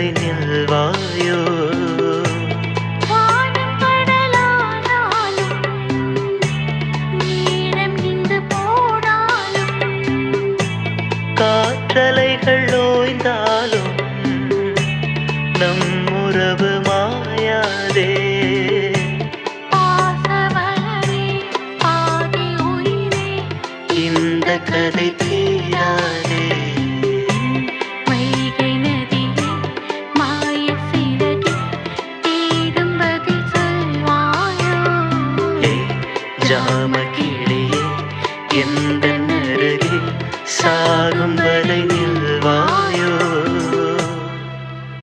வரை நில்வாயோ? வானம் கடலானாலும் நேரம் நின்று போனாலும் காற்றலைகள் ஓய்ந்தாலும் நம் உறவு மாயாதே.